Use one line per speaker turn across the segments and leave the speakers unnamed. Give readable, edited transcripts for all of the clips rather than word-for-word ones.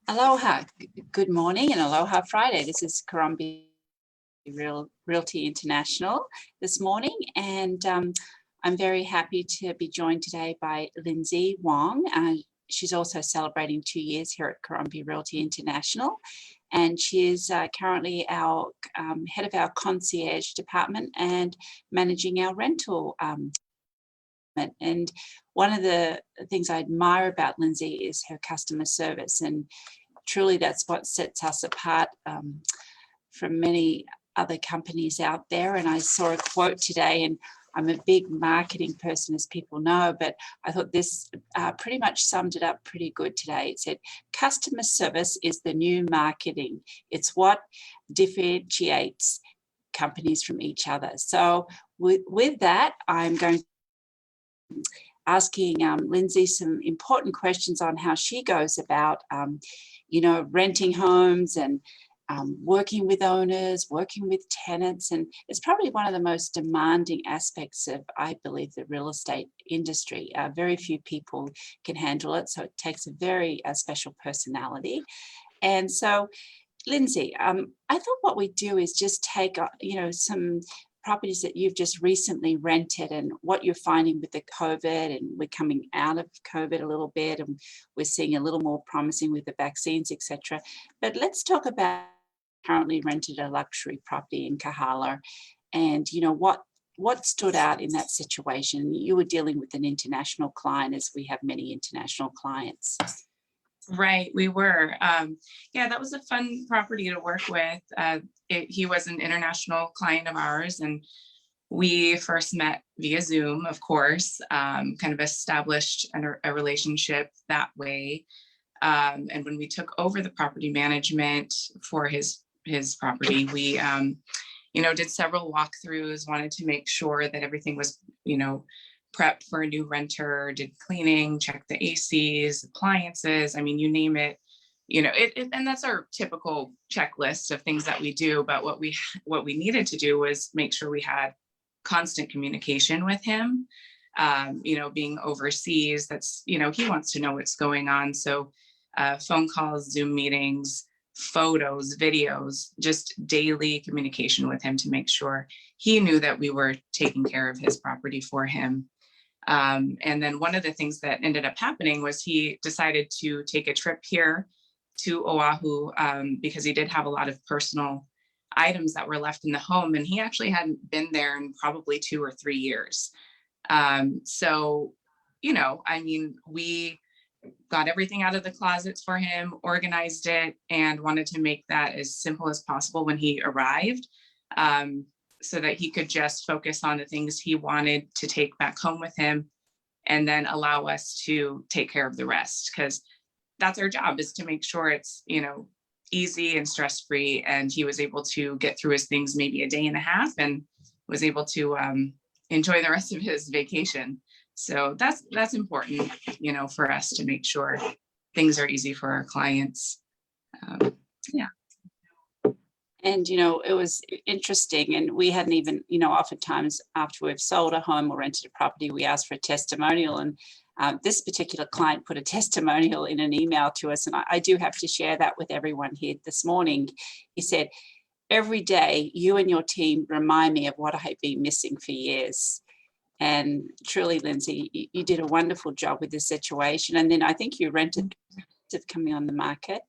Aloha, good morning and aloha Friday. This is Caron Realty International this morning, and I'm very happy to be joined today by Lindsey Wong. She's also celebrating 2 years here at Caron Realty International, and she is currently our head of our concierge department and managing our rental. And one of the things I admire about Lindsey is her customer service, and truly that's what sets us apart from many other companies out there. And I saw a quote today, and I'm a big marketing person, as people know, but I thought this pretty much summed it up pretty good today. It said, customer service is the new marketing. It's what differentiates companies from each other. So with that, I'm going to asking Lindsey some important questions on how she goes about, renting homes and working with owners, working with tenants. And it's probably one of the most demanding aspects of, I believe, the real estate industry. Very few people can handle it, so it takes a very special personality. And so, Lindsey, I thought what we do is just take, some properties that you've just recently rented and what you're finding with the COVID, and we're coming out of COVID a little bit and we're seeing a little more promising with the vaccines, etc. But let's talk about currently rented a luxury property in Kahala, and what stood out in that situation. You were dealing with an international client, as we have many international clients.
Right, we were. Yeah, that was a fun property to work with. He was an international client of ours, and we first met via Zoom, of course, kind of established a relationship that way. And when we took over the property management for his property, we, did several walkthroughs, wanted to make sure that everything was, prepped for a new renter, did cleaning, checked the ACs, appliances, I mean, you name it, and that's our typical checklist of things that we do. But what we needed to do was make sure we had constant communication with him. Being overseas, that's, he wants to know what's going on. So phone calls, Zoom meetings, photos, videos, just daily communication with him to make sure he knew that we were taking care of his property for him. And then one of the things that ended up happening was he decided to take a trip here to Oahu because he did have a lot of personal items that were left in the home, and he actually hadn't been there in probably 2 or 3 years. So, we got everything out of the closets for him, organized it, and wanted to make that as simple as possible when he arrived. So that he could just focus on the things he wanted to take back home with him, and then allow us to take care of the rest, because that's our job, is to make sure it's, easy and stress-free. And he was able to get through his things maybe a day and a half, and was able to enjoy the rest of his vacation. So that's important, for us to make sure things are easy for our clients. Yeah.
And, it was interesting, and we hadn't even, oftentimes after we've sold a home or rented a property, we ask for a testimonial. And this particular client put a testimonial in an email to us. And I do have to share that with everyone here this morning. He said, every day you and your team remind me of what I've been missing for years. And truly, Lindsey, you did a wonderful job with this situation. And then I think you rented coming on the market.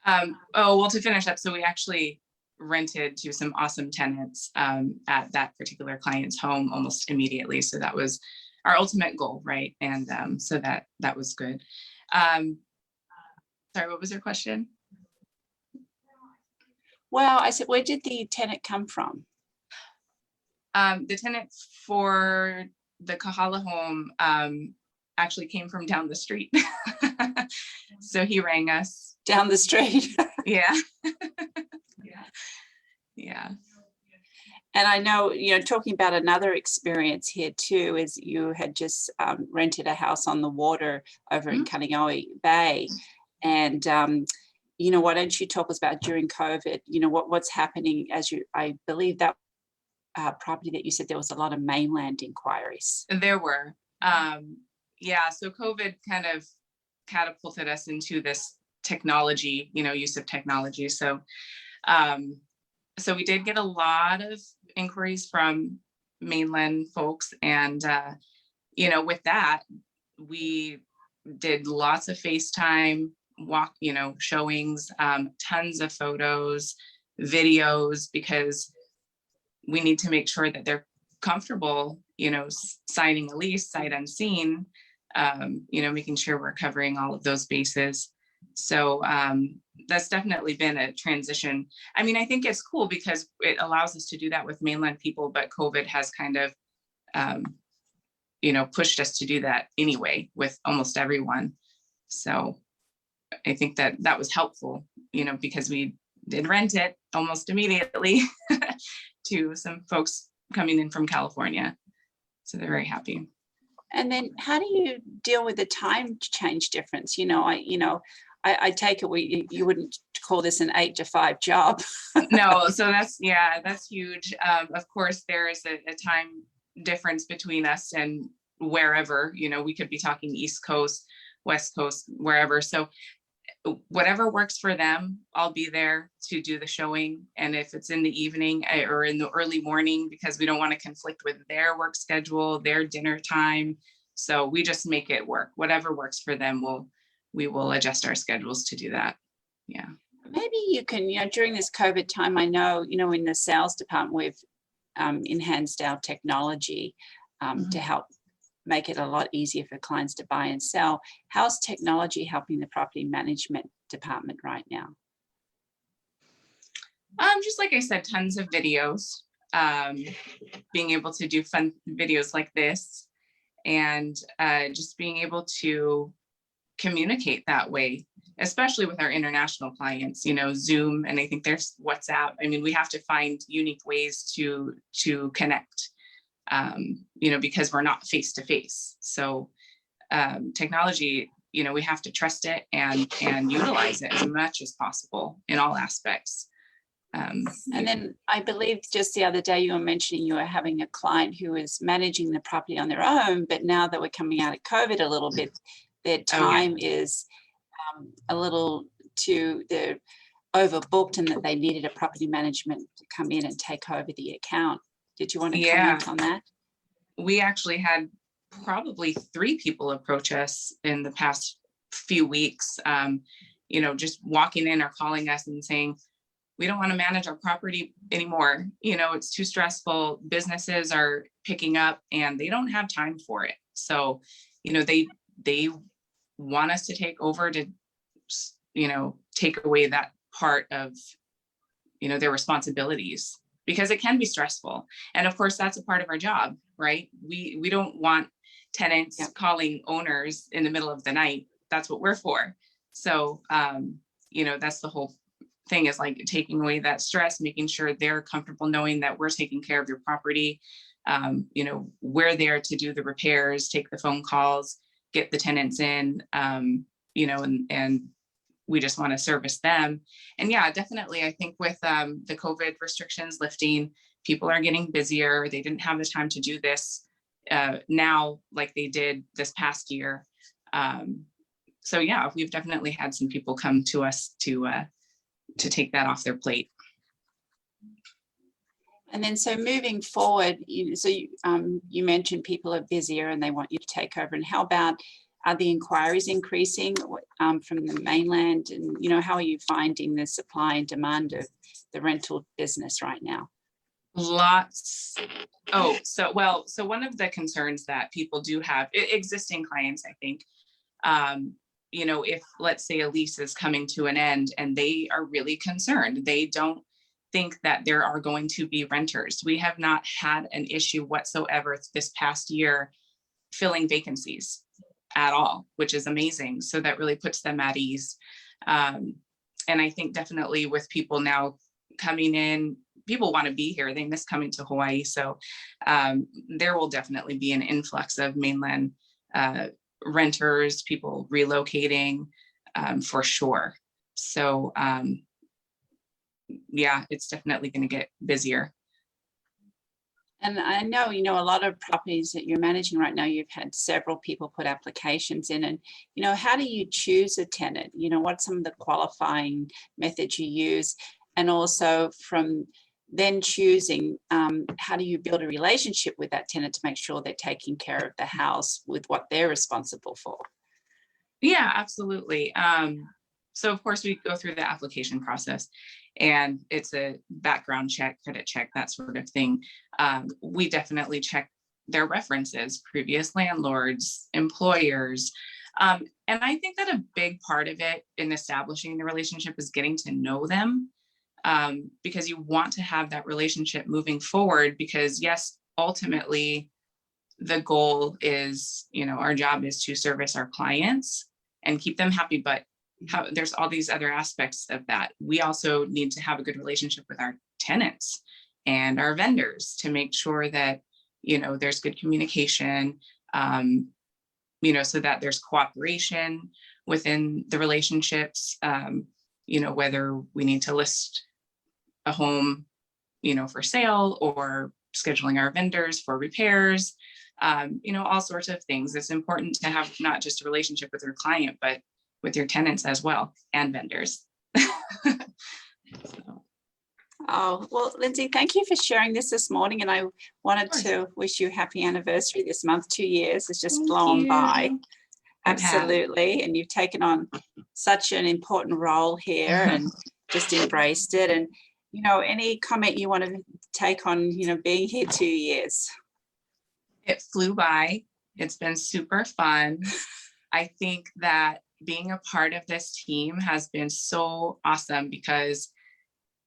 To finish up, so we actually rented to some awesome tenants at that particular client's home almost immediately. So that was our ultimate goal, right? And so that was good. Sorry, what was your question?
Well, I said, where did the tenant come from?
The tenant for the Kahala home actually came from down the street. So he rang us.
Down the street.
Yeah.
And I know, talking about another experience here too, is you had just rented a house on the water over in Kaneohe Bay. And, why don't you talk us about during COVID, what's happening I believe that property that you said there was a lot of mainland inquiries.
There were. So COVID kind of catapulted us into this technology, use of technology. So, so we did get a lot of inquiries from mainland folks, and with that, we did lots of FaceTime showings, tons of photos, videos, because we need to make sure that they're comfortable, signing a lease sight unseen, making sure we're covering all of those bases. So that's definitely been a transition. I mean, I think it's cool because it allows us to do that with mainland people, but COVID has kind of, pushed us to do that anyway with almost everyone. So I think that was helpful, because we did rent it almost immediately to some folks coming in from California. So they're very happy.
And then how do you deal with the time change difference? I take it you wouldn't call this an 8 to 5 job.
No, so that's huge. Of course, there is a time difference between us and wherever, we could be talking East Coast, West Coast, wherever. So whatever works for them, I'll be there to do the showing. And if it's in the evening or in the early morning, because we don't want to conflict with their work schedule, their dinner time. So we just make it work. Whatever works for them, we will adjust our schedules to do that. Yeah.
Maybe you can, during this COVID time, I know, in the sales department, we've enhanced our technology to help make it a lot easier for clients to buy and sell. How's technology helping the property management department right now?
Just like I said, tons of videos, being able to do fun videos like this, and just being able to communicate that way, especially with our international clients, Zoom, and I think there's WhatsApp. I mean, we have to find unique ways to connect, because we're not face to face. So technology, we have to trust it and utilize it as much as possible in all aspects.
And then I believe just the other day you were mentioning you were having a client who is managing the property on their own, but now that we're coming out of COVID a little bit, their time is a little they're overbooked, and that they needed a property management to come in and take over the account. Did you want to comment on that?
We actually had probably 3 people approach us in the past few weeks, just walking in or calling us and saying, we don't want to manage our property anymore. It's too stressful. Businesses are picking up and they don't have time for it. So, they want us to take over to, take away that part of, their responsibilities, because it can be stressful. And of course, that's a part of our job, right? We don't want tenants calling owners in the middle of the night. That's what we're for. So, that's the whole thing, is like taking away that stress, making sure they're comfortable knowing that we're taking care of your property. We're there to do the repairs, take the phone calls, get the tenants in, and we just want to service them. And yeah, definitely, I think with the COVID restrictions lifting, people are getting busier. They didn't have the time to do this now like they did this past year. So yeah, we've definitely had some people come to us to take that off their plate.
And then, so moving forward, you mentioned people are busier and they want you to take over. And how about, are the inquiries increasing from the mainland? And, how are you finding the supply and demand of the rental business right now?
Lots. So one of the concerns that people do have, existing clients, I think, if, let's say, a lease is coming to an end and they are really concerned, they don't think that there are going to be renters. We have not had an issue whatsoever this past year filling vacancies at all, which is amazing. So that really puts them at ease. And I think definitely with people now coming in, people want to be here. They miss coming to Hawaii. So there will definitely be an influx of mainland renters, people relocating, for sure. So yeah, it's definitely going to get busier.
And I know, a lot of properties that you're managing right now, you've had several people put applications in, and, how do you choose a tenant? What's some of the qualifying methods you use? And also from then choosing, how do you build a relationship with that tenant to make sure they're taking care of the house with what they're responsible for?
Yeah, absolutely. So of course we go through the application process, and it's a background check, credit check, that sort of thing. We definitely check their references, previous landlords, employers. And I think that a big part of it in establishing the relationship is getting to know them, because you want to have that relationship moving forward, because yes, ultimately the goal is, our job is to service our clients and keep them happy, but there's all these other aspects of that. We also need to have a good relationship with our tenants and our vendors to make sure that, there's good communication, so that there's cooperation within the relationships, whether we need to list a home, for sale, or scheduling our vendors for repairs, all sorts of things. It's important to have not just a relationship with your client, but with your tenants as well, and vendors. So.
Oh, well, Lindsey, thank you for sharing this morning. And I wanted to wish you a happy anniversary this month. 2 years has just flown by. Absolutely. And you've taken on such an important role here and just embraced it. And, any comment you want to take on, being here 2 years?
It flew by. It's been super fun. I think that being a part of this team has been so awesome, because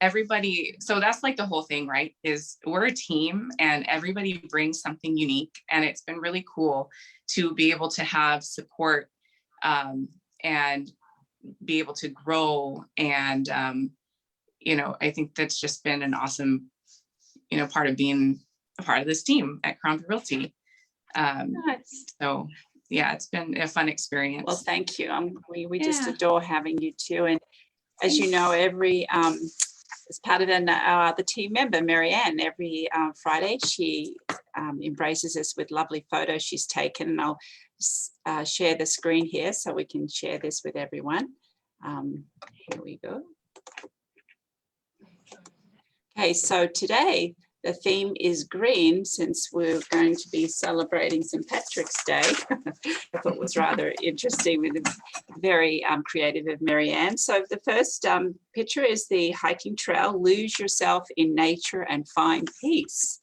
everybody, so that's like the whole thing, right? Is we're a team and everybody brings something unique. And it's been really cool to be able to have support, and be able to grow. And, I think that's just been an awesome, part of being a part of this team at Caron Realty.
Nice.
So yeah, it's been a fun experience.
Well, thank you. We just adore having you too. And as you know, as part of our other team member, Marianne, every Friday, she embraces us with lovely photos she's taken. And I'll share the screen here so we can share this with everyone. Here we go. Okay, so today the theme is green, since we're going to be celebrating St. Patrick's Day. I thought it was rather interesting, with very creative of Marianne. So the first picture is the hiking trail. Lose yourself in nature and find peace.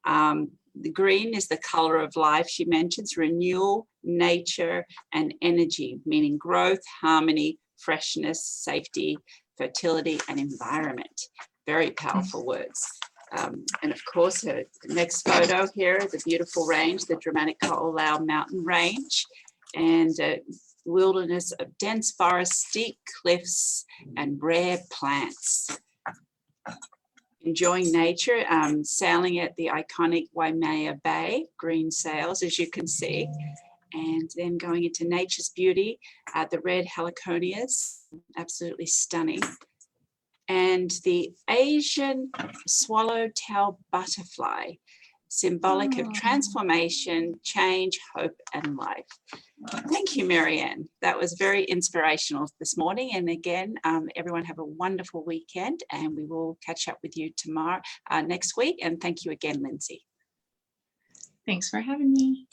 The green is the color of life. She mentions renewal, nature, and energy, meaning growth, harmony, freshness, safety, fertility, and environment. Very powerful words. And of course, her next photo here, the beautiful range, the dramatic Ka'olau mountain range, and a wilderness of dense forests, steep cliffs, and rare plants. Enjoying nature, sailing at the iconic Waimea Bay, green sails, as you can see, and then going into nature's beauty, the red heliconias, absolutely stunning. And the Asian swallowtail butterfly, symbolic of transformation, change, hope, and life. Thank you, Marianne. That was very inspirational this morning. And again, everyone have a wonderful weekend, and we will catch up with you tomorrow, next week. And thank you again, Lindsey.
Thanks for having me.